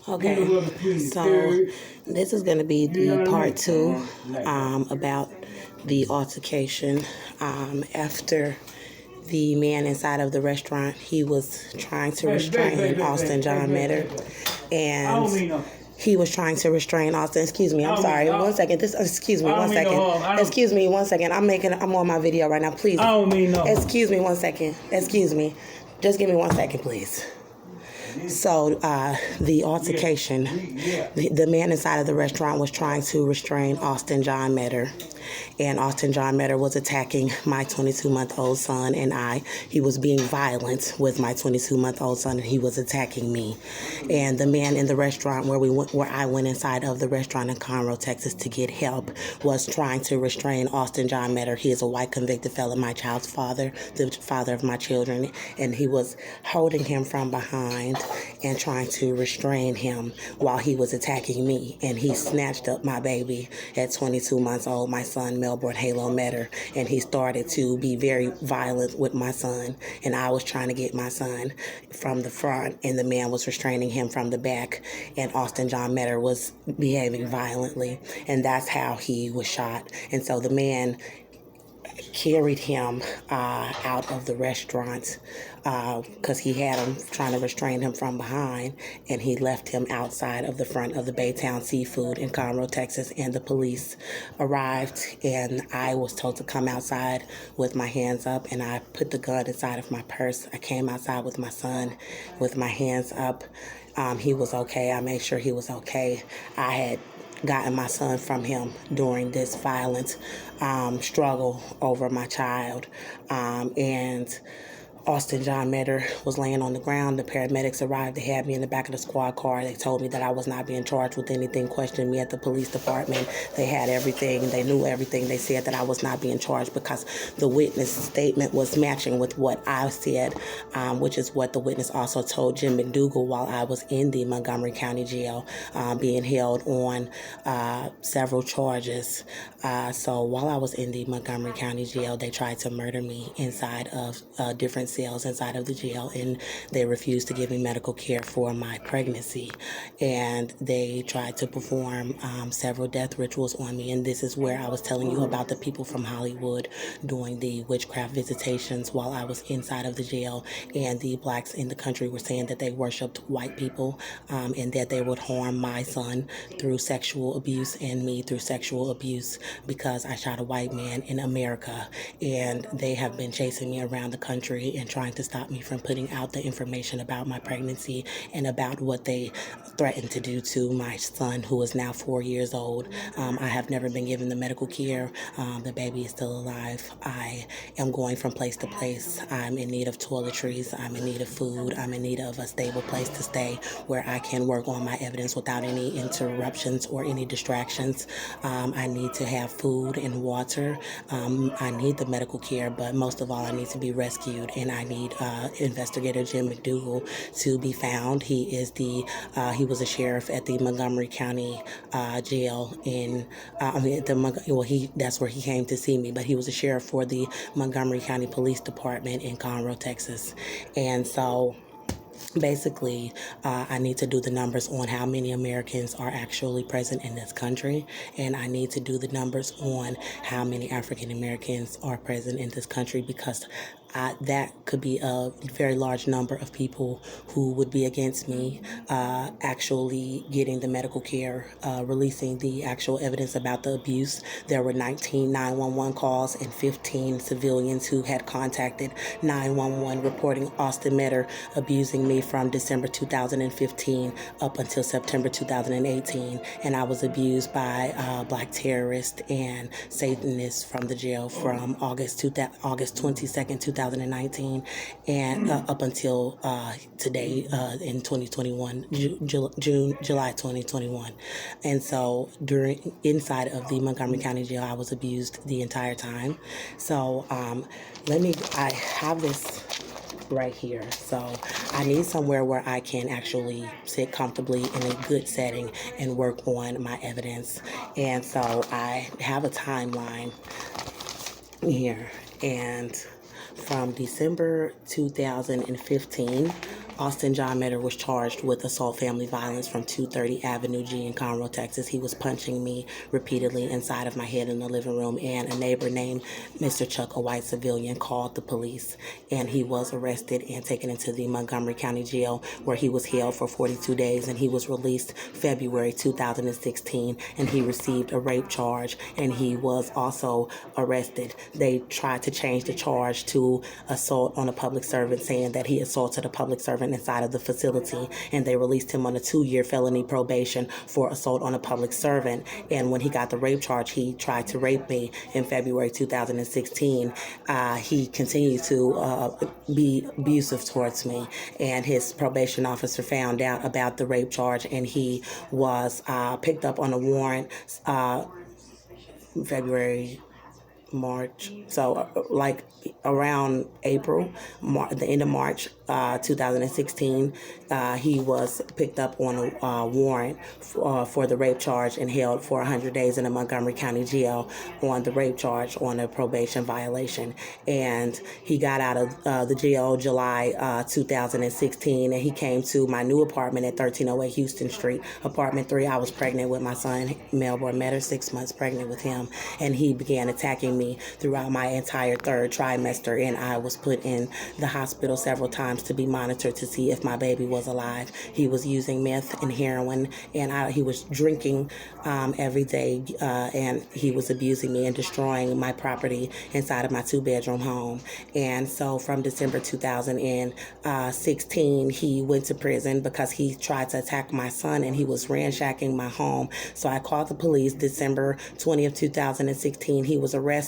Okay, so this is going to be the part two about the altercation after the man inside of the restaurant. He was trying to restrain Austin John Metter, and he was trying to restrain Austin. Excuse me, I'm sorry. 1 second. Excuse me, 1 second. Excuse me, 1 second. I'm on my video right now. Please. I don't mean no. Excuse me 1 second. Excuse me. Just give me 1 second, please. So the altercation, the man inside of the restaurant was trying to restrain Austin John Metter, and Austin John Metter was attacking my 22-month-old son and I. He was being violent with my 22-month-old son, and he was attacking me. And the man in the restaurant where I went inside of the restaurant in Conroe, Texas, to get help was trying to restrain Austin John Metter. He is a white convicted felon, my child's father, the father of my children, and he was holding him from behind and trying to restrain him while he was attacking me. And he snatched up my baby at 22 months old, my son Melbourne Halo Metter, and he started to be very violent with my son. And I was trying to get my son from the front, and the man was restraining him from the back, and Austin John Metter was behaving violently, and that's how he was shot. And so the man carried him out of the restaurant because he had him trying to restrain him from behind, and he left him outside of the front of the Baytown Seafood in Conroe, Texas, and the police arrived, and I was told to come outside with my hands up, and I put the gun inside of my purse. I came outside with my son with my hands up. He was okay. I made sure he was okay. I had gotten my son from him during this violent struggle over my child, and Austin John Metter was laying on the ground. The paramedics arrived. They had me in the back of the squad car. They told me that I was not being charged with anything, questioned me at the police department. They had everything. They knew everything. They said that I was not being charged because the witness statement was matching with what I said, which is what the witness also told Jim McDougal while I was in the Montgomery County Jail, being held on several charges. So while I was in the Montgomery County Jail, they tried to murder me inside of different cells inside of the jail, and they refused to give me medical care for my pregnancy, and they tried to perform several death rituals on me. And this is where I was telling you about the people from Hollywood doing the witchcraft visitations while I was inside of the jail, and the blacks in the country were saying that they worshipped white people, and that they would harm my son through sexual abuse and me through sexual abuse because I shot a white man in America. And they have been chasing me around the country and trying to stop me from putting out the information about my pregnancy and about what they threatened to do to my son, who is now 4 years old. I have never been given the medical care. The baby is still alive. I am going from place to place. I'm in need of toiletries. I'm in need of food. I'm in need of a stable place to stay where I can work on my evidence without any interruptions or any distractions. I need to have food and water. I need the medical care, but most of all, I need to be rescued, and I need investigator Jim McDougal to be found. He was a sheriff at the Montgomery County Jail that's where he came to see me, but he was a sheriff for the Montgomery County Police Department in Conroe, Texas. And so basically, I need to do the numbers on how many Americans are actually present in this country, and I need to do the numbers on how many African Americans are present in this country, because that could be a very large number of people who would be against me actually getting the medical care, releasing the actual evidence about the abuse. There were 19 911 calls and 15 civilians who had contacted 911 reporting Austin Metter abusing me from December 2015 up until September 2018. And I was abused by black terrorists and Satanists from the jail from August 22nd, 2019, and up until today in 2021, July 2021. And so inside of the Montgomery County Jail, I was abused the entire time. So I have this right here. So I need somewhere where I can actually sit comfortably in a good setting and work on my evidence. And so I have a timeline here, and from December 2015 Austin John Metter was charged with assault family violence from 230 Avenue G in Conroe, Texas. He was punching me repeatedly inside of my head in the living room, and a neighbor named Mr. Chuck, a white civilian, called the police, and he was arrested and taken into the Montgomery County Jail, where he was held for 42 days, and he was released February 2016, and he received a rape charge, and he was also arrested. They tried to change the charge to assault on a public servant, saying that he assaulted a public servant inside of the facility, and they released him on a 2-year felony probation for assault on a public servant. And when he got the rape charge, he tried to rape me in February 2016. He continued to be abusive towards me, and his probation officer found out about the rape charge, and he was picked up on a warrant February, March, so like around April, the end of March 2016, he was picked up on a warrant for the rape charge and held for 100 days in the Montgomery County Jail on the rape charge on a probation violation. And he got out of the jail July 2016, and he came to my new apartment at 1308 Houston Street, apartment 3. I was pregnant with my son, Melbourne Metter, 6 months pregnant with him, and he began attacking me throughout my entire third trimester, and I was put in the hospital several times to be monitored to see if my baby was alive. He was using meth and heroin, and he was drinking every day, and he was abusing me and destroying my property inside of my 2-bedroom home. And so from December 2016, he went to prison because he tried to attack my son, and he was ransacking my home. So I called the police December 20th, 2016. He was arrested,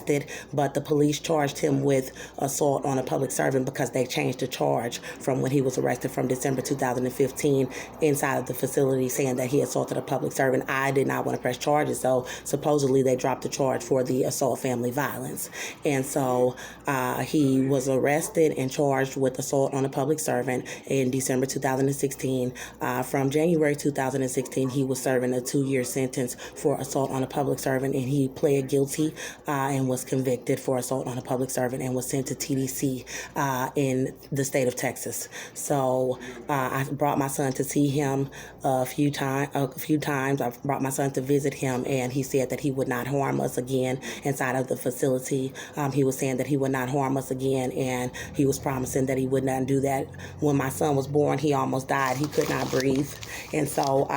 but the police charged him with assault on a public servant because they changed the charge from when he was arrested from December 2015 inside of the facility, saying that he assaulted a public servant. I did not want to press charges, so supposedly they dropped the charge for the assault family violence. And so he was arrested and charged with assault on a public servant in December 2016. From January 2016, he was serving a 2-year sentence for assault on a public servant, and he pled guilty and was convicted for assault on a public servant and was sent to TDC in the state of Texas. So I brought my son to see him a few times. I brought my son to visit him, and he said that he would not harm us again inside of the facility. He was saying that he would not harm us again, and he was promising that he would not do that. When my son was born, he almost died. He could not breathe. And so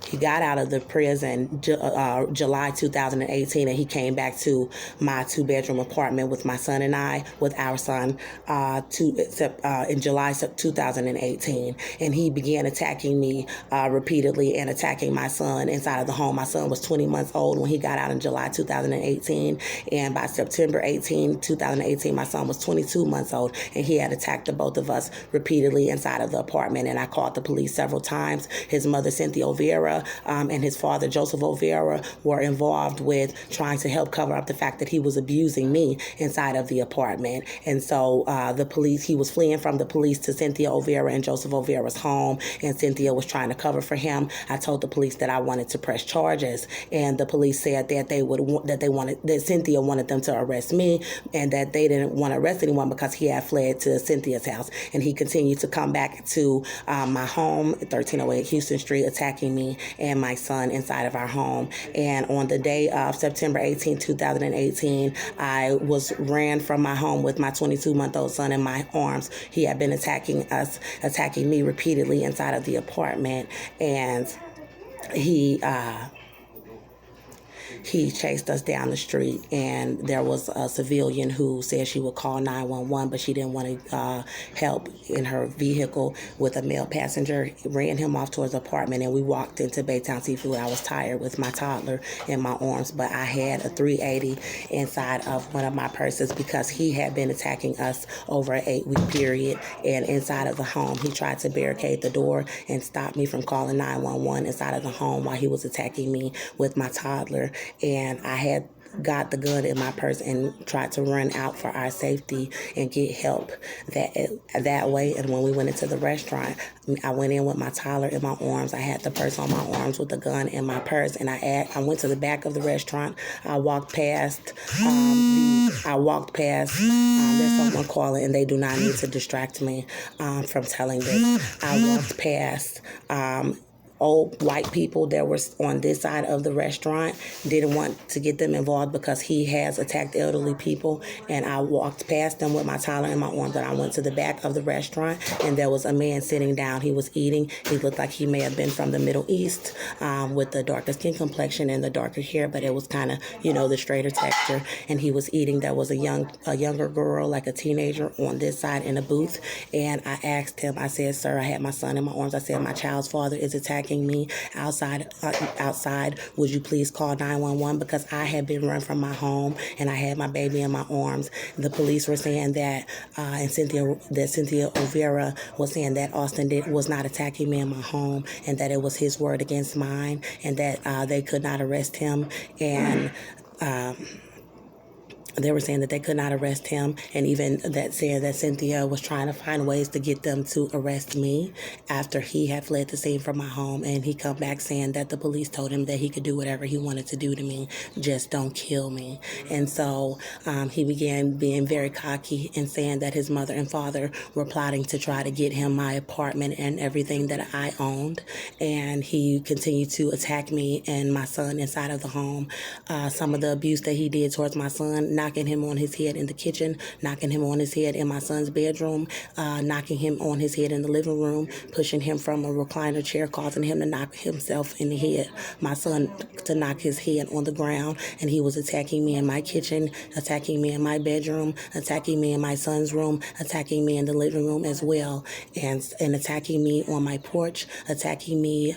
he got out of the prison July 2018, and he came back to my 2-bedroom apartment with my son and I, with our son, in July 2018. And he began attacking me repeatedly and attacking my son inside of the home. My son was 20 months old when he got out in July 2018. And by September 2018, my son was 22 months old, and he had attacked the both of us repeatedly inside of the apartment. And I called the police several times. His mother, Cynthia O'Vera, and his father, Joseph O'Vera, were involved with trying to help cover up the fact that he was abusing me inside of the apartment. And so he was fleeing from the police to Cynthia O'Vera and Joseph O'Vera's home, and Cynthia was trying to cover for him. I told the police that I wanted to press charges, and the police said that that Cynthia wanted them to arrest me, and that they didn't want to arrest anyone because he had fled to Cynthia's house. And he continued to come back to my home, 1308 Houston Street, attacking me and my son inside of our home. And on the day of September 18, 2018, I ran from my home with my 22-month-old son in my arms. He had been attacking me repeatedly inside of the apartment, and he chased us down the street, and there was a civilian who said she would call 911, but she didn't want to help in her vehicle with a male passenger. He ran him off towards the apartment, and we walked into Baytown Seafood. I was tired with my toddler in my arms, but I had a 380 inside of one of my purses because he had been attacking us over an 8-week period. And inside of the home, he tried to barricade the door and stop me from calling 911 inside of the home while he was attacking me with my toddler. And I had got the gun in my purse and tried to run out for our safety and get help that way. And when we went into the restaurant, I went in with my toddler in my arms. I had the purse on my arms with the gun in my purse, and I went to the back of the restaurant. I walked past. There's someone calling, and they do not need to distract me from telling this. I walked past. Old white people that were on this side of the restaurant, didn't want to get them involved because he has attacked elderly people, and I walked past them with my toddler in my arms, and I went to the back of the restaurant, and there was a man sitting down. He was eating. He looked like he may have been from the Middle East, with the darker skin complexion and the darker hair, but it was kind of, the straighter texture, and he was eating. There was a younger girl, like a teenager, on this side in a booth, and I asked him, I said, "Sir," I had my son in my arms, I said, "My child's father is attacking me outside. Would you please call 911?" Because I had been run from my home and I had my baby in my arms. The police were saying that, and Cynthia Overa was saying that Austin was not attacking me in my home, and that it was his word against mine, and that they could not arrest him. And they were saying that they could not arrest him, and even that saying that Cynthia was trying to find ways to get them to arrest me after he had fled the scene from my home. And he come back saying that the police told him that he could do whatever he wanted to do to me, just don't kill me. And so he began being very cocky and saying that his mother and father were plotting to try to get him my apartment and everything that I owned. And he continued to attack me and my son inside of the home. Some of the abuse that he did towards my son, knocking him on his head in the kitchen, knocking him on his head in my son's bedroom, knocking him on his head in the living room, pushing him from a recliner chair, causing him to knock himself in the head, my son to knock his head on the ground. And he was attacking me in my kitchen, attacking me in my bedroom, attacking me in my son's room, attacking me in the living room as well, and attacking me on my porch, attacking me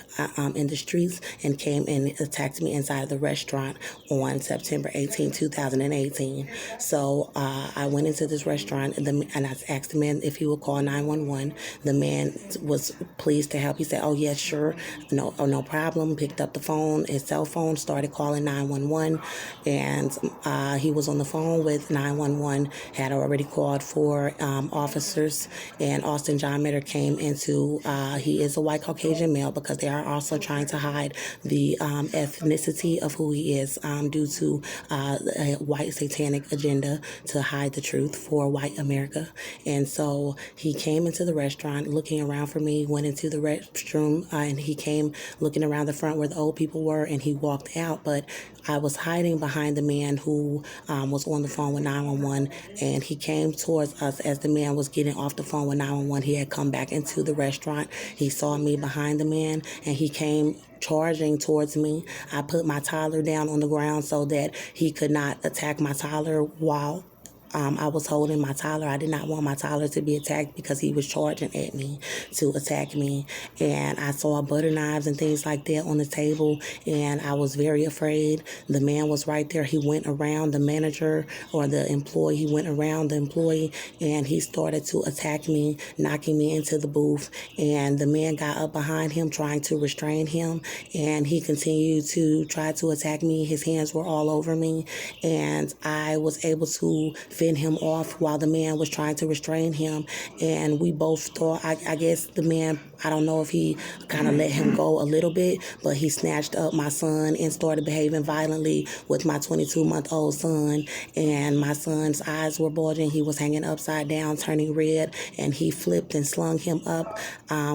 in the streets, and came and attacked me inside of the restaurant on September 18, 2018. So I went into this restaurant, and I asked the man if he would call 911. The man was pleased to help. He said, "Oh, yes, sure. No problem." Picked up the phone, his cell phone, started calling 911. And he was on the phone with 911, had already called for officers. And Austin John Mitter came into, he is a white Caucasian male, because they are also trying to hide the ethnicity of who he is due to a white satanic agenda to hide the truth for white America. And so he came into the restaurant looking around for me, went into the restroom, and he came looking around the front where the old people were, and he walked out. But I was hiding behind the man who was on the phone with 911, and he came towards us as the man was getting off the phone with 911. He had come back into the restaurant. He saw me behind the man, and he came charging towards me. I put my toddler down on the ground so that he could not attack my toddler while I was holding my toddler. I did not want my toddler to be attacked because he was charging at me to attack me. And I saw butter knives and things like that on the table, and I was very afraid. The man was right there. He went around the manager or the employee. He went around the employee, and he started to attack me, knocking me into the booth. And the man got up behind him, trying to restrain him, and he continued to try to attack me. His hands were all over me, and I was able to fend him off while the man was trying to restrain him. And we both thought, I guess the man, I don't know if he kind of let him go a little bit, but he snatched up my son and started behaving violently with my 22-month-old son. And my son's eyes were bulging. He was hanging upside down, turning red, and he flipped and slung him up.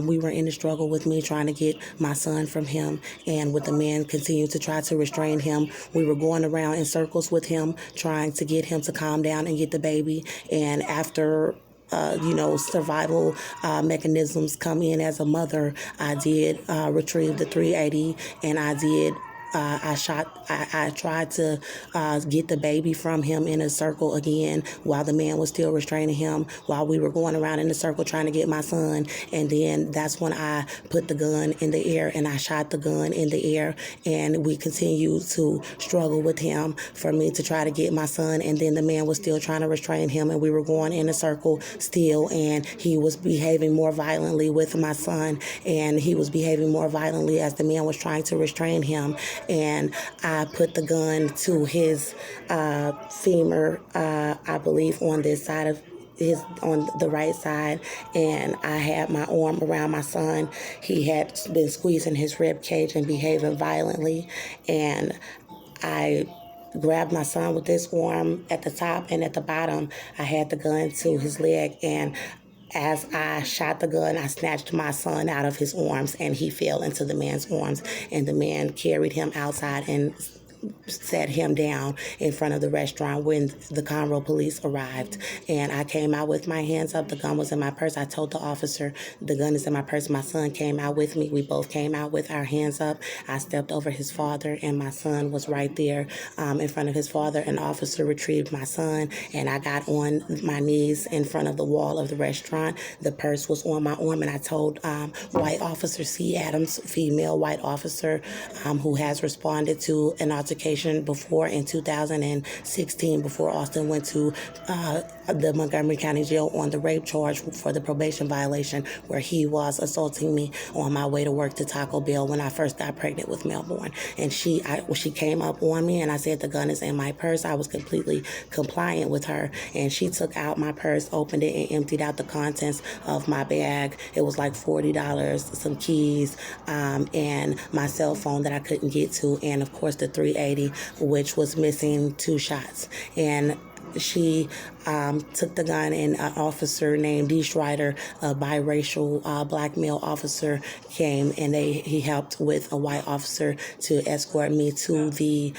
We were in a struggle with me trying to get my son from him, and with the man continued to try to restrain him. We were going around in circles with him, trying to get him to calm down and get the baby. And after survival mechanisms come in as a mother, I did retrieve the 380, and I did I tried to get the baby from him in a circle again while the man was still restraining him, while we were going around in a circle trying to get my son. And then that's when I put the gun in the air, and I shot the gun in the air, and we continued to struggle with him for me to try to get my son. And then the man was still trying to restrain him, and we were going in a circle still, and he was behaving more violently with my son, and he was behaving more violently as the man was trying to restrain him. and I put the gun to his femur, I believe on this side of on the right side, and I had my arm around my son. He had been squeezing his rib cage and behaving violently, and I grabbed my son with this arm at the top, and at the bottom I had the gun to his leg, and as I shot the gun, I snatched my son out of his arms, and he fell into the man's arms, and the man carried him outside and sat him down in front of the restaurant when the Conroe police arrived. And I came out with my hands up. The gun was in my purse. I told the officer, the gun is in my purse. My son came out with me. We both came out with our hands up. I stepped over his father, and my son was right there in front of his father. An officer retrieved my son, and I got on my knees in front of the wall of the restaurant. The purse was on my arm, and I told White Officer C. Adams, female white officer who has responded to an altercation before in 2016, before Austin went to the Montgomery County Jail on the rape charge for the probation violation, where he was assaulting me on my way to work to Taco Bell when I first got pregnant with Melbourne. And she came up on me, and I said the gun is in my purse. I was completely compliant with her, and she took out my purse, opened it, and emptied out the contents of my bag. It was like $40, some keys, and my cell phone that I couldn't get to, and of course the .380, which was missing 2 shots. And she took the gun, and an officer named D. Schreider, a biracial black male officer, came, and he helped with a white officer to escort me to the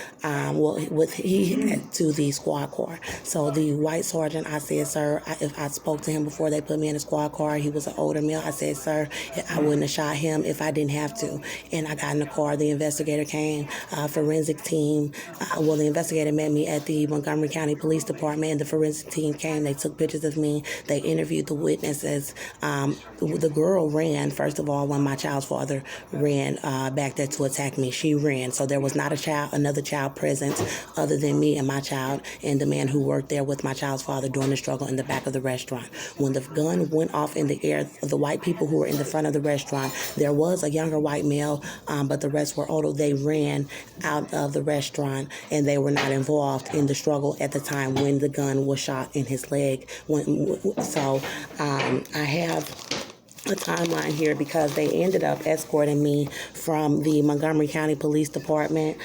to the squad car. So the white sergeant, I said, sir, if I spoke to him before they put me in the squad car, he was an older male. I said, sir, I wouldn't have shot him if I didn't have to. And I got in the car. The investigator came, forensic team. The investigator met me at the Montgomery County Police Department. The forensic team came. They took pictures of me. They interviewed the witnesses. The girl ran, first of all, when my child's father ran back there to attack me. She ran. So there was not another child present other than me and my child and the man who worked there with my child's father during the struggle in the back of the restaurant. When the gun went off in the air, the white people who were in the front of the restaurant, there was a younger white male, but the rest were older. They ran out of the restaurant, and they were not involved in the struggle at the time when the gun was shot in his leg. I have a timeline here because they ended up escorting me from the Montgomery County Police Department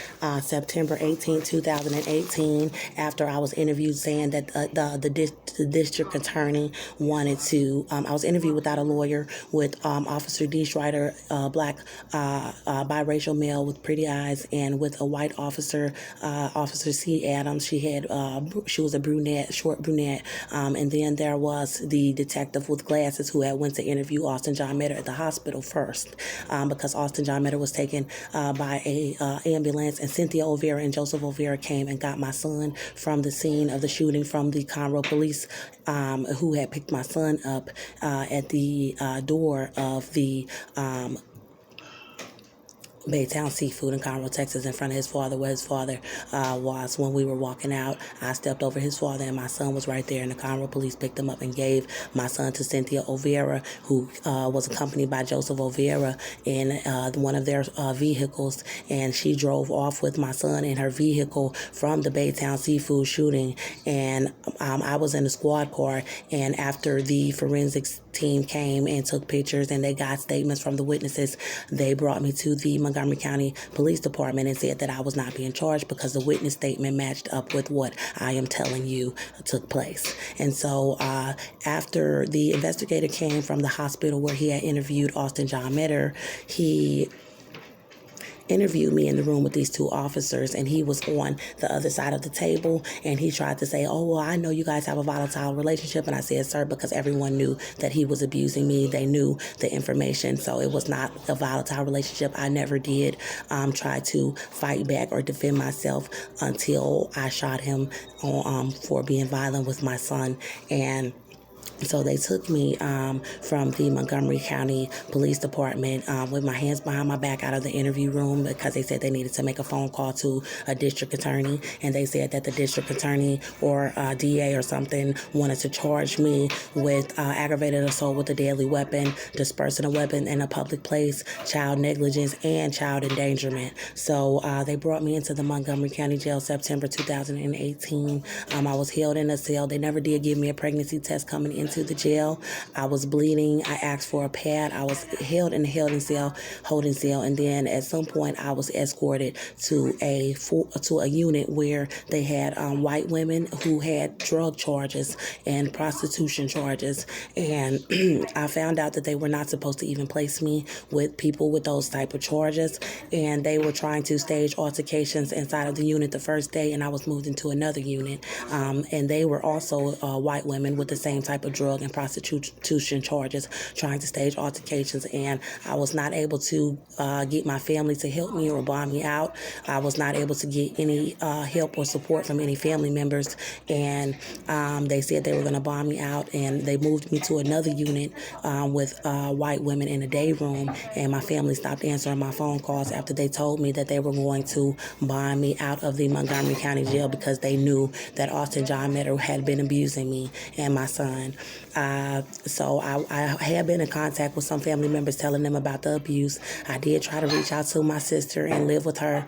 September 18, 2018, after I was interviewed saying that the district attorney wanted to, I was interviewed without a lawyer with Officer D. Schreider, black biracial male with pretty eyes, and with a white officer, Officer C. Adams. She was a brunette, short brunette, and then there was the detective with glasses who had went to interview Austin John Metter at the hospital first, because Austin John Metter was taken by a ambulance, and Cynthia O'Vera and Joseph O'Vera came and got my son from the scene of the shooting from the Conroe police, who had picked my son up at the door of the Baytown Seafood in Conroe, Texas, in front of his father, where his father was. When we were walking out, I stepped over his father, and my son was right there, and the Conroe police picked him up and gave my son to Cynthia O'Vera, who was accompanied by Joseph O'Vera in one of their vehicles, and she drove off with my son in her vehicle from the Baytown Seafood shooting, and I was in the squad car, and after the forensics team came and took pictures and they got statements from the witnesses, they brought me to the Montgomery County Police Department and said that I was not being charged because the witness statement matched up with what I am telling you took place. And so after the investigator came from the hospital where he had interviewed Austin John Metter, he interviewed me in the room with these 2 officers, and he was on the other side of the table, and he tried to say, oh, well, I know you guys have a volatile relationship. And I said, sir, because everyone knew that he was abusing me. They knew the information, so it was not a volatile relationship. I never did try to fight back or defend myself until I shot him for being violent with my son. And So they took me from the Montgomery County Police Department with my hands behind my back out of the interview room because they said they needed to make a phone call to a district attorney. And they said that the district attorney or DA or something wanted to charge me with aggravated assault with a deadly weapon, dispersing a weapon in a public place, child negligence, and child endangerment. So they brought me into the Montgomery County Jail September 2018. I was held in a cell. They never did give me a pregnancy test coming into the jail. I was bleeding. I asked for a pad. I was held in the holding cell, and then at some point I was escorted to a unit where they had white women who had drug charges and prostitution charges, and I found out that they were not supposed to even place me with people with those type of charges, and they were trying to stage altercations inside of the unit the first day, and I was moved into another unit, and they were also white women with the same type of drug and prostitution charges, trying to stage altercations, and I was not able to get my family to help me or bond me out. I was not able to get any help or support from any family members, and they said they were going to bond me out, and they moved me to another unit with white women in a day room, and my family stopped answering my phone calls after they told me that they were going to bond me out of the Montgomery County Jail because they knew that Austin John Meadow had been abusing me and my son. So I had been in contact with some family members telling them about the abuse. I did try to reach out to my sister and live with her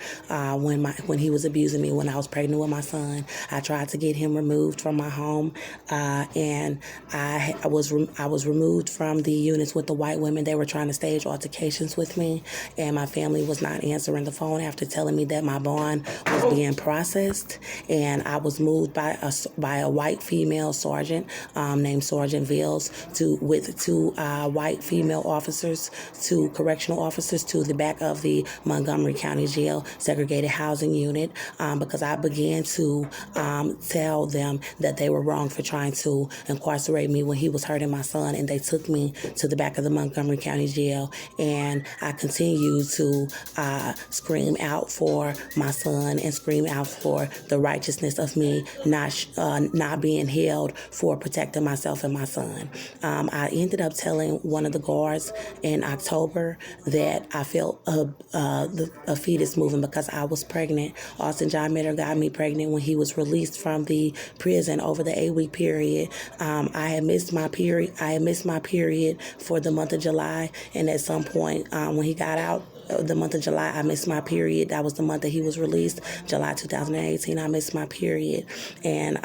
when he was abusing me when I was pregnant with my son. I tried to get him removed from my home, and I was removed from the units with the white women. They were trying to stage altercations with me, and my family was not answering the phone after telling me that my bond was being processed, and I was moved by a white female sergeant named Sergeant Vils with two white female officers, two correctional officers, to the back of the Montgomery County Jail segregated housing unit because I began to tell them that they were wrong for trying to incarcerate me when he was hurting my son, and they took me to the back of the Montgomery County Jail, and I continued to scream out for my son and scream out for the righteousness of me not being held for protecting myself and my son. I ended up telling one of the guards in October that I felt a fetus moving because I was pregnant. Austin John Meadow got me pregnant when he was released from the prison over the 8-week period. I had missed my period. For the month of July, and at some point when he got out, the month of July, I missed my period. That was the month that he was released, July 2018. I missed my period. And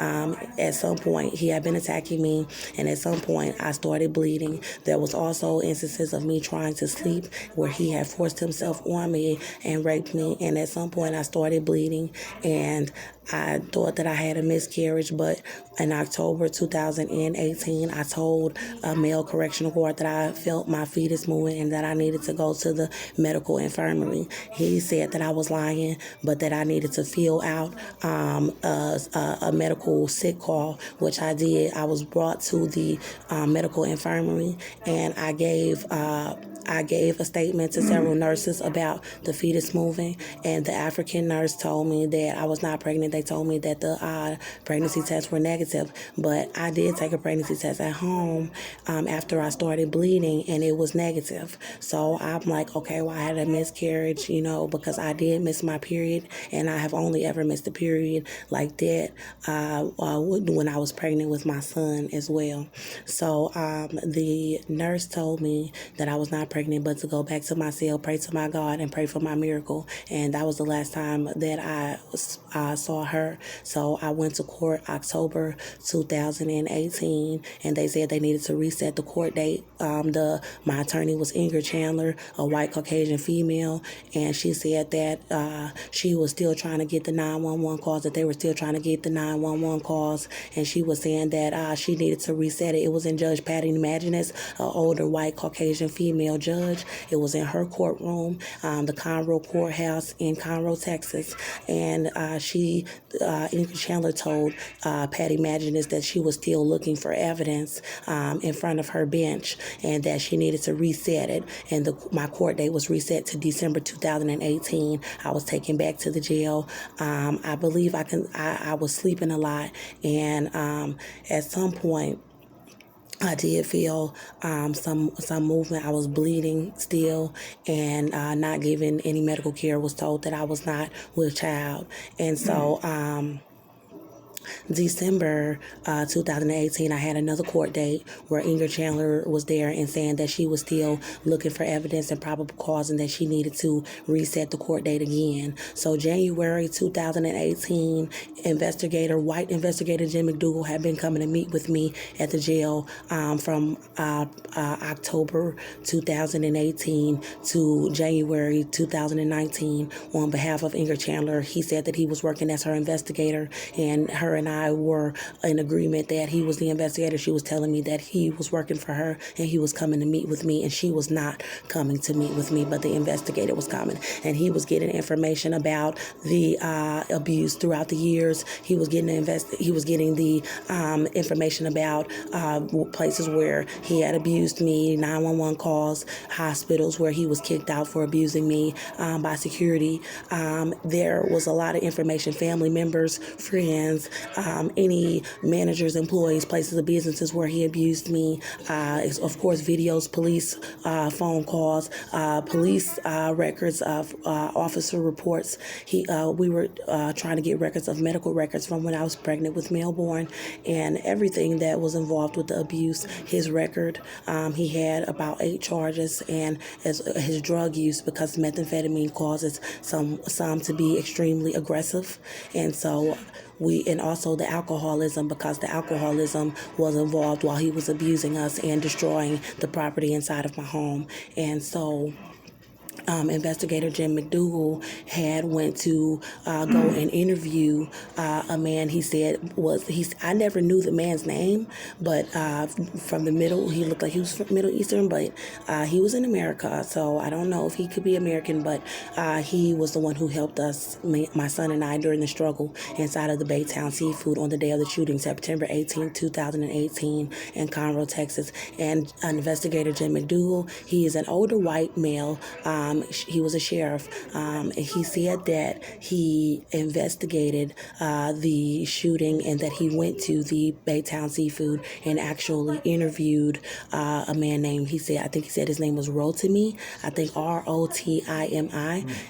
at some point, he had been attacking me. And at some point, I started bleeding. There was also instances of me trying to sleep where he had forced himself on me and raped me. And at some point, I started bleeding. And I thought that I had a miscarriage, but in October 2018, I told a male correctional guard that I felt my fetus moving and that I needed to go to the medical infirmary. He said that I was lying, but that I needed to fill out a medical sick call, which I did. I was brought to the medical infirmary, and I gave a statement to several nurses about the fetus moving, and the African nurse told me that I was not pregnant. They told me that the pregnancy tests were negative, but I did take a pregnancy test at home after I started bleeding, and it was negative. So I'm like, okay, well, I had a miscarriage, because I did miss my period, and I have only ever missed a period like that when I was pregnant with my son as well. So the nurse told me that I was not pregnant, but to go back to my cell, pray to my God, and pray for my miracle. And that was the last time that I saw her. So I went to court October 2018, and they said they needed to reset the court date. My attorney was Ingrid Chandler, a white Caucasian female, and she said that she was still trying to get the 911 calls, that they were still trying to get the 911 calls, and she was saying that she needed to reset it. It was in Judge Patty Imaginus, an older white Caucasian female judge. It was in her courtroom, the Conroe Courthouse in Conroe, Texas, and Ingrid Chandler told Patty Imaginus that she was still looking for evidence in front of her bench, and that she needed to reset it. And my court date was reset to December 2018. I was taken back to the jail. I believe I was sleeping a lot, and at some point I did feel some movement. I was bleeding still, and not given any medical care. Was told that I was not with child, and so. December 2018, I had another court date where Inger Chandler was there and saying that she was still looking for evidence and probable cause and that she needed to reset the court date again. So January 2018, white investigator Jim McDougal had been coming to meet with me at the jail from October 2018 to January 2019 on behalf of Inger Chandler. He said that he was working as her investigator, and her and I were in agreement that he was the investigator. She was telling me that he was working for her and he was coming to meet with me, and she was not coming to meet with me, but the investigator was coming, and he was getting information about the abuse throughout the years. He was getting the information about places where he had abused me, 911 calls, hospitals where he was kicked out for abusing me by security. There was a lot of information, family members, friends, any managers, employees, places of businesses where he abused me. Of course, videos, police phone calls, police records of officer reports. We were trying to get records of medical records from when I was pregnant with Melbourne, and everything that was involved with the abuse. His record, he had about 8 charges, and his drug use, because methamphetamine causes some to be extremely aggressive, and so and also the alcoholism, because the alcoholism was involved while he was abusing us and destroying the property inside of my home. And so investigator Jim McDougal had went to go and interview a man. He said I never knew the man's name, but from the middle, he looked like he was from Middle Eastern, but he was in America, so I don't know if he could be American, but he was the one who helped us, my son and I, during the struggle inside of the Baytown Seafood on the day of the shooting, September 18, 2018, in Conroe, Texas. And investigator Jim McDougal, he is an older white male. He was a sheriff. And he said that he investigated the shooting and that he went to the Baytown Seafood and actually interviewed a man named, I think he said his name was Rotimi, I think Rotimi,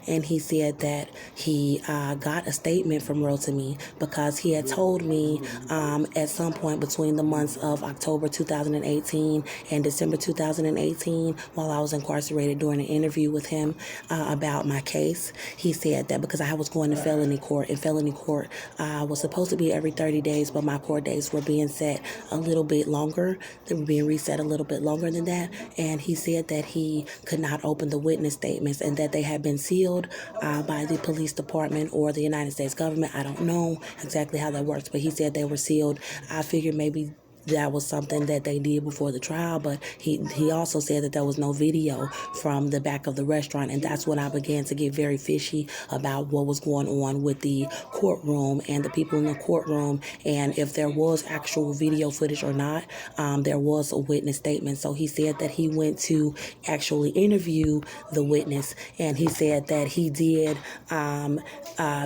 and he said that he got a statement from Rotimi because he had told me at some point between the months of October 2018 and December 2018, while I was incarcerated, during an interview with him about my case, he said that because I was going to felony court, and felony court was supposed to be every 30 days, but my court days were being set a little bit longer. They were being reset a little bit longer than that, and he said that he could not open the witness statements and that they had been sealed by the police department or the United States government. I don't know exactly how that works, but he said they were sealed. I figured maybe that was something that they did before the trial, but he also said that there was no video from the back of the restaurant, and that's when I began to get very fishy about what was going on with the courtroom and the people in the courtroom, and if there was actual video footage or not. There was a witness statement, so he said that he went to actually interview the witness, and he said that he did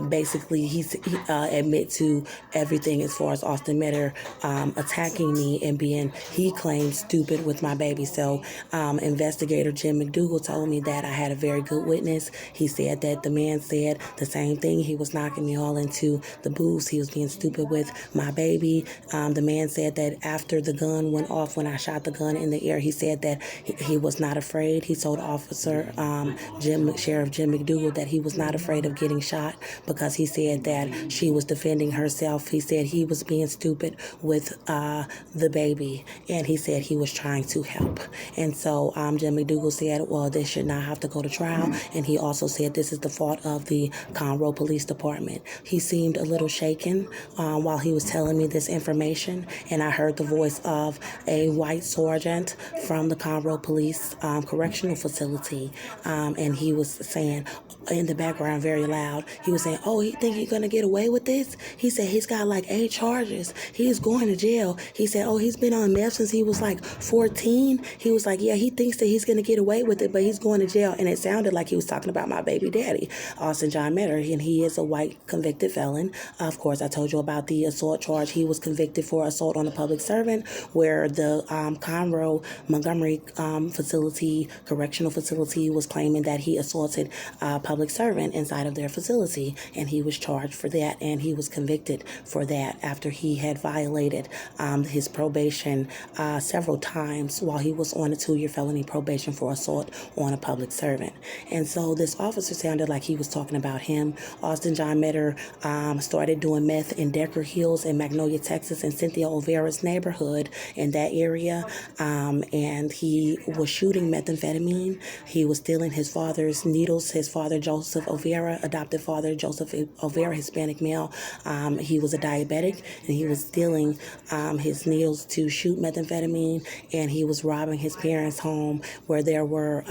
basically he admit to everything as far as Austin Metter attacking me and being, he claimed, stupid with my baby. So investigator Jim McDougal told me that I had a very good witness. He said that the man said the same thing. He was knocking me all into the booths. He was being stupid with my baby. The man said that after the gun went off, when I shot the gun in the air, he said that he was not afraid. He told Officer Sheriff Jim McDougal that he was not afraid of getting shot because he said that she was defending herself. He said he was being stupid with the baby, and he said he was trying to help. And so Jim McDougal said, well, they should not have to go to trial, and he also said this is the fault of the Conroe Police Department. He seemed a little shaken while he was telling me this information, and I heard the voice of a white sergeant from the Conroe Police Correctional Facility, and he was saying in the background very loud, he was saying, oh, he think he's gonna get away with this? He said he's got like 8 charges. He's going to jail. He said, oh, he's been on meth since he was like 14. He was like, yeah, he thinks that he's going to get away with it, but he's going to jail. And it sounded like he was talking about my baby daddy, Austin John Metter, and he is a white convicted felon. Of course, I told you about the assault charge. He was convicted for assault on a public servant, where the Conroe Montgomery correctional facility was claiming that he assaulted a public servant inside of their facility, and he was charged for that, and he was convicted for that after he had violated his probation several times while he was on a 2-year felony probation for assault on a public servant. And so this officer sounded like he was talking about him. Austin John Metter started doing meth in Decker Hills in Magnolia, Texas, in Cynthia Olvera's neighborhood in that area, and he was shooting methamphetamine. He was stealing his father's needles. His father, Joseph Olvera, adopted father Joseph Olvera, Hispanic male. He was a diabetic, and he was stealing his needles to shoot methamphetamine, and he was robbing his parents' home, where there were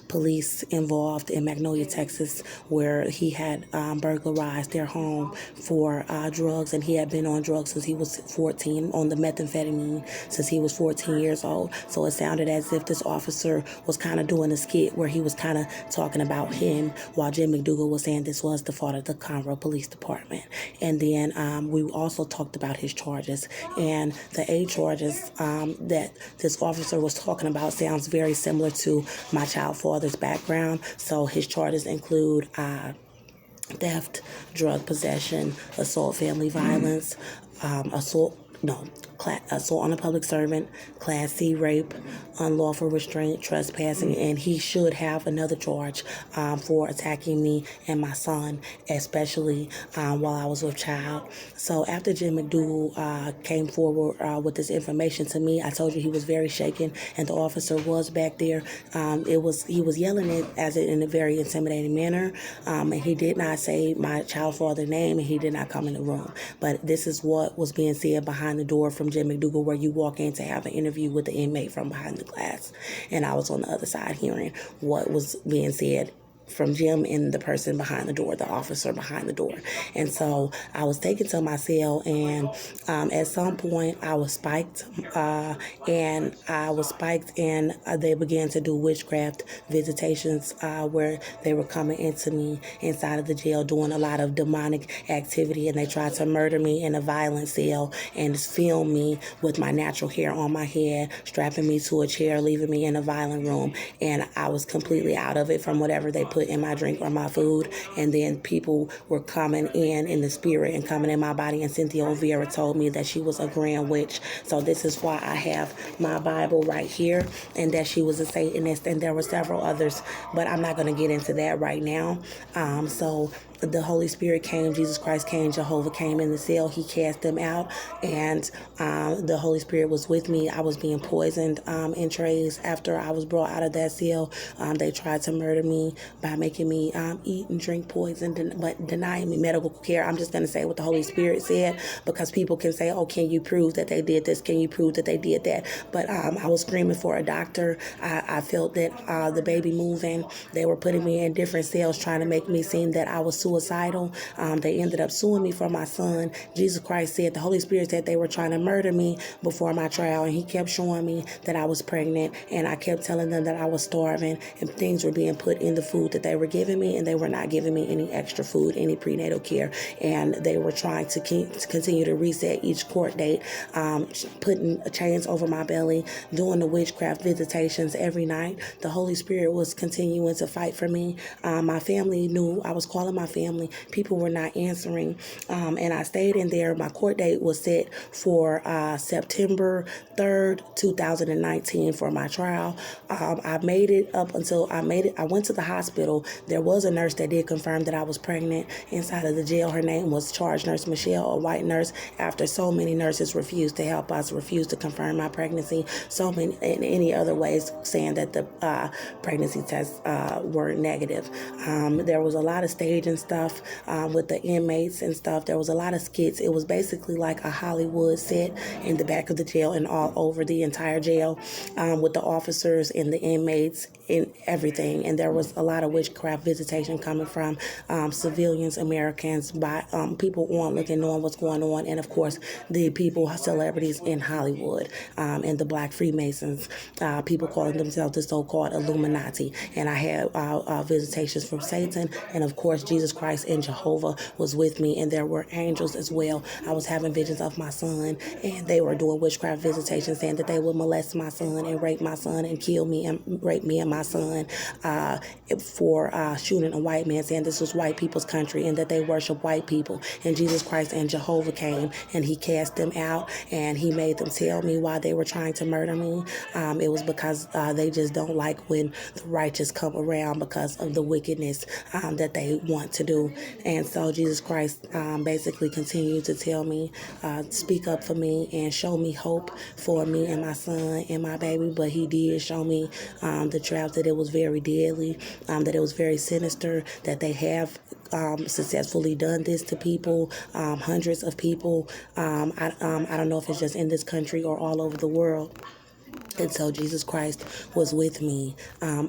police involved in Magnolia, Texas, where he had burglarized their home for drugs, and he had been on drugs since he was 14, on the methamphetamine since he was 14 years old. So it sounded as if this officer was kind of doing a skit where he was kind of talking about him, while Jim McDougal was saying this was the fault of the Conroe Police Department. And then we also talked about his charges, and the 8 charges that this officer was talking about sounds very similar to my child father's background. So his charges include theft, drug possession, assault, family violence, assault on a public servant, Class C rape, unlawful restraint, trespassing, and he should have another charge for attacking me and my son, especially while I was with child. So after Jim McDougal came forward with this information to me, I told you he was very shaken, and the officer was back there. He was yelling it in a very intimidating manner, and he did not say my child father's name, and he did not come in the room. But this is what was being said behind the door from Jim McDougal, where you walk in to have an interview with the inmate from behind the glass. And I was on the other side hearing what was being said from Jim and the person behind the door, the officer behind the door. And so I was taken to my cell, and at some point I was spiked, and they began to do witchcraft visitations where they were coming into me inside of the jail, doing a lot of demonic activity, and they tried to murder me in a violent cell and film me with my natural hair on my head, strapping me to a chair, leaving me in a violent room. And I was completely out of it from whatever they put in my drink or my food. And then people were coming in the spirit and coming in my body, and Cynthia Olvera told me that she was a grand witch. So this is why I have my Bible right here, and that she was a Satanist, and there were several others, but I'm not going to get into that right now. So the Holy Spirit came, Jesus Christ came, Jehovah came in the cell. He cast them out, and the Holy Spirit was with me. I was being poisoned in trays after I was brought out of that cell. They tried to murder me by making me eat and drink poison, but denying me medical care. I'm just going to say what the Holy Spirit said, because people can say, oh, can you prove that they did this? Can you prove that they did that? But I was screaming for a doctor. I felt that the baby moving. They were putting me in different cells, trying to make me seem that I was suicidal. They ended up suing me for my son. Jesus Christ said, the Holy Spirit said they were trying to murder me before my trial, and he kept showing me that I was pregnant, and I kept telling them that I was starving, and things were being put in the food that they were giving me, and they were not giving me any extra food, any prenatal care, and they were trying to continue to reset each court date, putting chains over my belly, doing the witchcraft visitations every night. The Holy Spirit was continuing to fight for me. My family knew. I was calling my family. People were not answering, and I stayed in there. My court date was set for September 3rd, 2019 for my trial. I made it up until I went to the hospital. There was a nurse that did confirm that I was pregnant inside of the jail. Her name was Charge Nurse Michelle, a white nurse. After so many nurses refused to help us, refused to confirm my pregnancy, so many in any other ways, saying that the pregnancy tests were negative. There was a lot of staging stuff with the inmates and stuff. There was a lot of skits. It was basically like a Hollywood set in the back of the jail and all over the entire jail with the officers and the inmates and everything. And there was a lot of witchcraft visitation coming from civilians, Americans, by people on looking, knowing what's going on, and of course the people, celebrities in Hollywood, and the Black Freemasons, people calling themselves the so-called Illuminati. And I had visitations from Satan, and of course Jesus Christ and Jehovah was with me, and there were angels as well. I was having visions of my son, and they were doing witchcraft visitations, saying that they would molest my son and rape my son and kill me and rape me and my son for shooting a white man, saying this was white people's country and that they worship white people. And Jesus Christ and Jehovah came, and he cast them out, and he made them tell me why they were trying to murder me. It was because they just don't like when the righteous come around because of the wickedness that they want to do. And so Jesus Christ basically continued to tell me, speak up for me and show me hope for me and my son and my baby. But he did show me the trap, that it was very deadly, that it was very sinister, that they have successfully done this to people, hundreds of people. I don't know if it's just in this country or all over the world. And so Jesus Christ was with me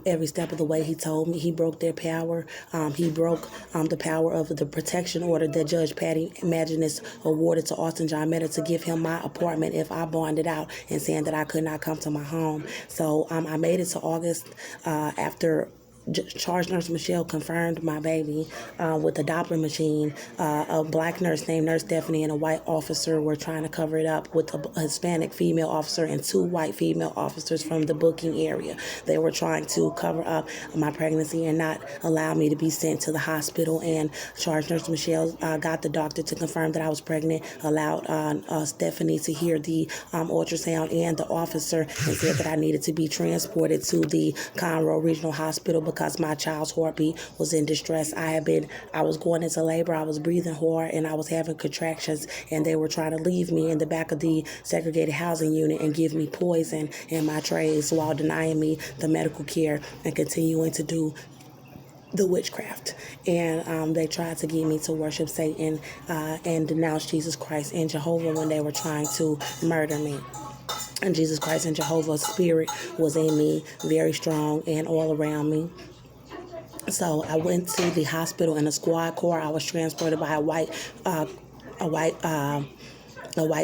every step of the way. He told me he broke their power. He broke the power of the protection order that Judge Patty Imaginist awarded to Austin John Meta to give him my apartment if I bonded out, and saying that I could not come to my home. So I made it to August after Charge Nurse Michelle confirmed my baby with a Doppler machine. A black nurse named Nurse Stephanie and a white officer were trying to cover it up with a Hispanic female officer and two white female officers from the booking area. They were trying to cover up my pregnancy and not allow me to be sent to the hospital. And Charge Nurse Michelle got the doctor to confirm that I was pregnant, allowed Stephanie to hear the ultrasound and the officer, and said that I needed to be transported to the Conroe Regional Hospital because my child's heartbeat was in distress. I was going into labor, I was breathing hard, and I was having contractions, and they were trying to leave me in the back of the segregated housing unit and give me poison in my trays while denying me the medical care and continuing to do the witchcraft. And they tried to get me to worship Satan and denounce Jesus Christ and Jehovah when they were trying to murder me. And Jesus Christ and Jehovah's spirit was in me, very strong and all around me. So I went to the hospital in a squad car. I was transported by a white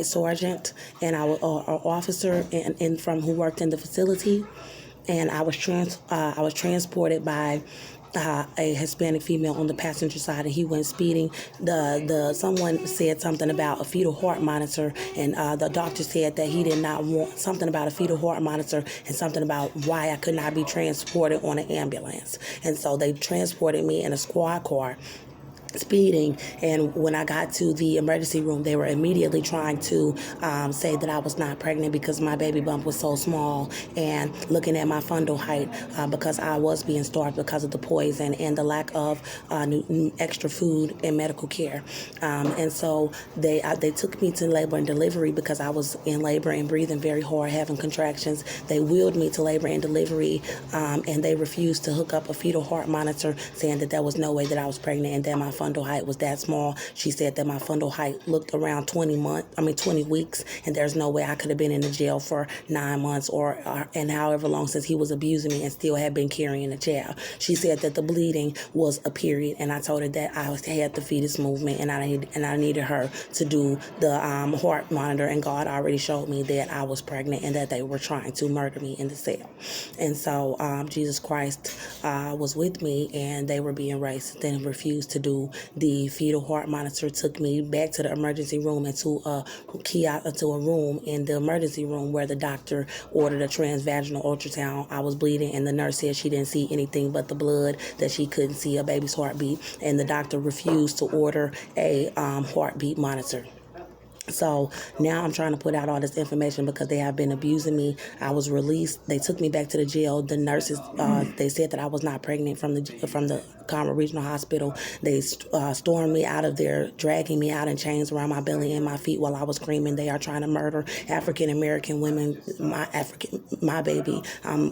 sergeant and our officer and from who worked in the facility. And I was transported by a Hispanic female on the passenger side, and he went speeding. Someone said something about a fetal heart monitor, and the doctor said that he did not want something about a fetal heart monitor and something about why I could not be transported on an ambulance. And so they transported me in a squad car, speeding. And when I got to the emergency room, they were immediately trying to say that I was not pregnant because my baby bump was so small, and looking at my fundal height because I was being starved because of the poison and the lack of extra food and medical care. And so they took me to labor and delivery because I was in labor and breathing very hard, having contractions. They wheeled me to labor and delivery, and they refused to hook up a fetal heart monitor, saying that there was no way that I was pregnant and that my fundal height was that small. She said that my fundal height looked around 20 weeks, and there's no way I could have been in the jail for 9 months and however long since he was abusing me and still had been carrying a child. She said that the bleeding was a period, and I told her that I had the fetus movement, and I needed her to do the heart monitor, and God already showed me that I was pregnant and that they were trying to murder me in the cell. And so Jesus Christ was with me, and they were being racist and refused to do the fetal heart monitor. Took me back to the emergency room and to a room in the emergency room where the doctor ordered a transvaginal ultrasound. I was bleeding, and the nurse said she didn't see anything but the blood, that she couldn't see a baby's heartbeat, and the doctor refused to order a heartbeat monitor. So now I'm trying to put out all this information because they have been abusing me. I was released. They took me back to the jail. The nurses, they said that I was not pregnant from the Conroe Regional Hospital. They stormed me out of there, dragging me out in chains around my belly and my feet while I was screaming. They are trying to murder African American women. My baby,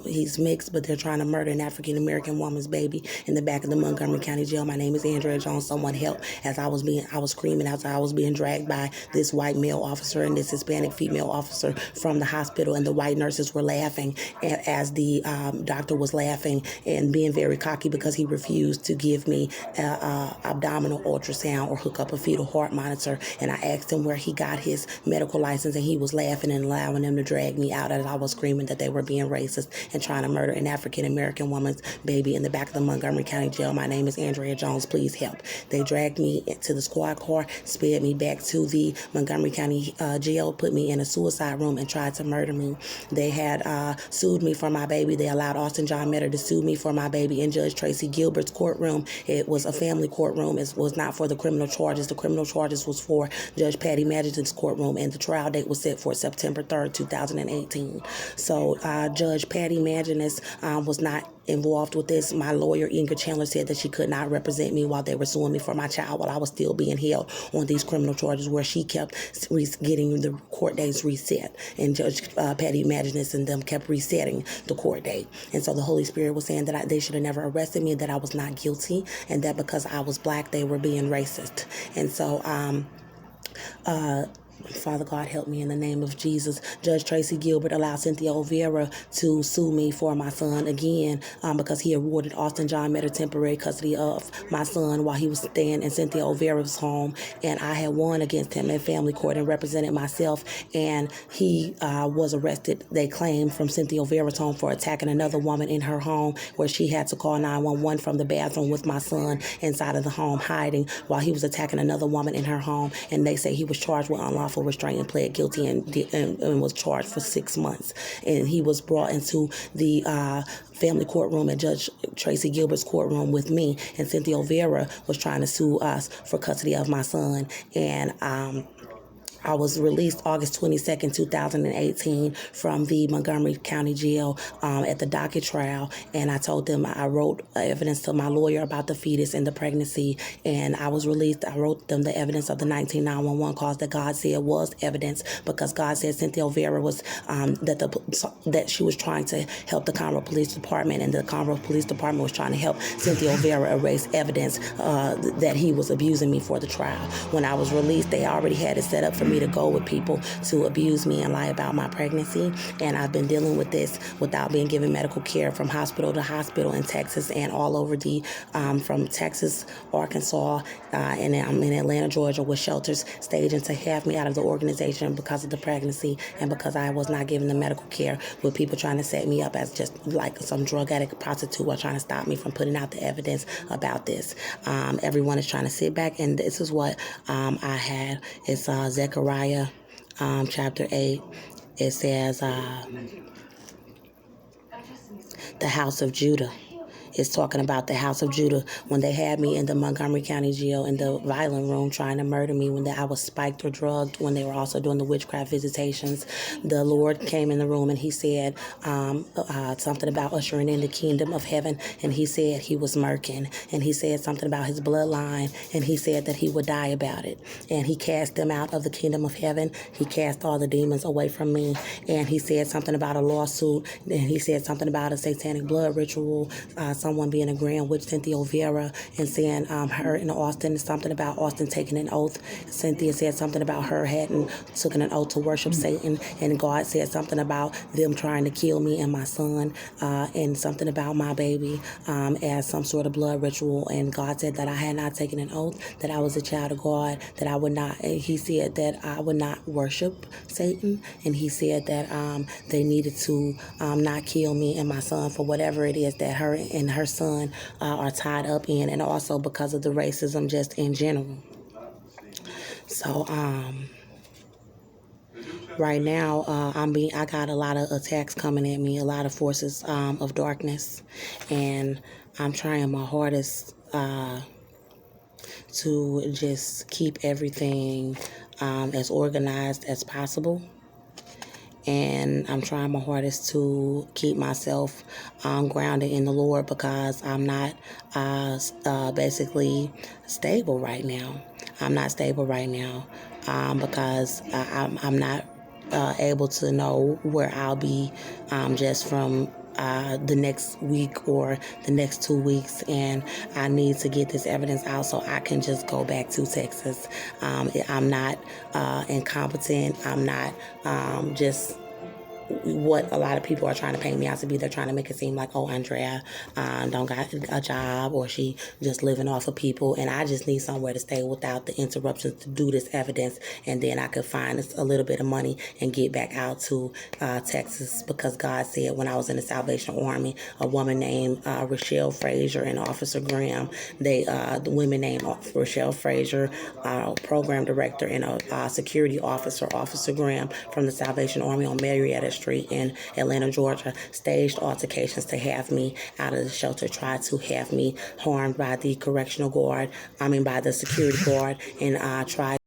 he's mixed, but they're trying to murder an African American woman's baby in the back of the Montgomery County Jail. My name is Andrea Jones. Someone help! As I was screaming as I was being dragged by this white male officer and this Hispanic female officer from the hospital, and the white nurses were laughing as the doctor was laughing and being very cocky because he refused to give me abdominal ultrasound or hook up a fetal heart monitor. And I asked him where he got his medical license, and he was laughing and allowing them to drag me out as I was screaming that they were being racist and trying to murder an African American woman's baby in the back of the Montgomery County Jail. My name is Andrea Jones. Please help. They dragged me into the squad car, sped me back to the Montgomery County Jail, put me in a suicide room, and tried to murder me. They had sued me for my baby. They allowed Austin John Metter to sue me for my baby in Judge Tracy Gilbert's courtroom. It was a family courtroom. It was not for the criminal charges. The criminal charges was for Judge Patty Magid's courtroom, and the trial date was set for September 3rd, 2018. So Judge Patty Magid was not involved with this. My lawyer, Ingrid Chandler, said that she could not represent me while they were suing me for my child while I was still being held on these criminal charges, where she kept getting the court dates reset, and Judge Patty Magid and them kept resetting the court date. And so the Holy Spirit was saying that they should have never arrested me, that I was not guilty, and that because I was black, they were being racist. And so Father God, help me in the name of Jesus. Judge Tracy Gilbert allowed Cynthia O'Vera to sue me for my son again because he awarded Austin John Metter temporary custody of my son while he was staying in Cynthia O'Vera's home. And I had won against him in family court and represented myself. And he was arrested, they claimed, from Cynthia O'Vera's home for attacking another woman in her home, where she had to call 911 from the bathroom with my son inside of the home hiding while he was attacking another woman in her home. And they say he was charged with unlawful restraint and pled guilty and was charged for 6 months. And he was brought into the family courtroom at Judge Tracy Gilbert's courtroom with me, and Cynthia O'Vera was trying to sue us for custody of my son. And I was released August 22nd, 2018 from the Montgomery County Jail at the docket trial, and I told them I wrote evidence to my lawyer about the fetus and the pregnancy, and I was released. I wrote them the evidence of the 911 calls that God said was evidence, because God said Cynthia O'Vera was that she was trying to help the Conroe Police Department, and the Conroe Police Department was trying to help Cynthia O'Vera erase evidence that he was abusing me for the trial. When I was released, they already had it set up for me to go with people to abuse me and lie about my pregnancy, and I've been dealing with this without being given medical care from hospital to hospital in Texas and all over from Texas, Arkansas, and I'm in Atlanta, Georgia, with shelters staging to have me out of the organization because of the pregnancy and because I was not given the medical care, with people trying to set me up as just like some drug addict, prostitute, or trying to stop me from putting out the evidence about this. Everyone is trying to sit back, and this is what I had. It's Zechariah chapter 8. It says the house of Judah. It's talking about the house of Judah when they had me in the Montgomery County Jail in the violent room trying to murder me, when I was spiked or drugged, when they were also doing the witchcraft visitations. The Lord came in the room and he said something about ushering in the kingdom of heaven, and he said he was murking, and he said something about his bloodline, and he said that he would die about it, and he cast them out of the kingdom of heaven. He cast all the demons away from me, and he said something about a lawsuit, and he said something about a satanic blood ritual, someone being agreeing with Cynthia O'Vera and saying her and Austin, something about Austin taking an oath. Cynthia said something about her hadn't taken an oath to worship Satan, and God said something about them trying to kill me and my son, and something about my baby as some sort of blood ritual. And God said that I had not taken an oath, that I was a child of God, that I would not. He said that I would not worship Satan, and he said that they needed to not kill me and my son for whatever it is that her and her son are tied up in, and also because of the racism just in general. So right now I got a lot of attacks coming at me, a lot of forces of darkness, and I'm trying my hardest to just keep everything as organized as possible. And I'm trying my hardest to keep myself grounded in the Lord, because I'm not basically stable right now. I'm not stable right now because I'm not able to know where I'll be just from the next week or the next 2 weeks, and I need to get this evidence out so I can just go back to Texas. I'm not incompetent. I'm not just what a lot of people are trying to paint me out to be. They're trying to make it seem like, oh, Andrea don't got a job, or she just living off of people, and I just need somewhere to stay without the interruptions to do this evidence, and then I could find a little bit of money and get back out to Texas, because God said when I was in the Salvation Army, a woman named Rochelle Frazier and Officer Graham, the women named Rochelle Frazier, program director, and a security officer, Officer Graham, from the Salvation Army on Marietta Street in Atlanta, Georgia, staged altercations to have me out of the shelter, tried to have me harmed by the by the security guard, and tried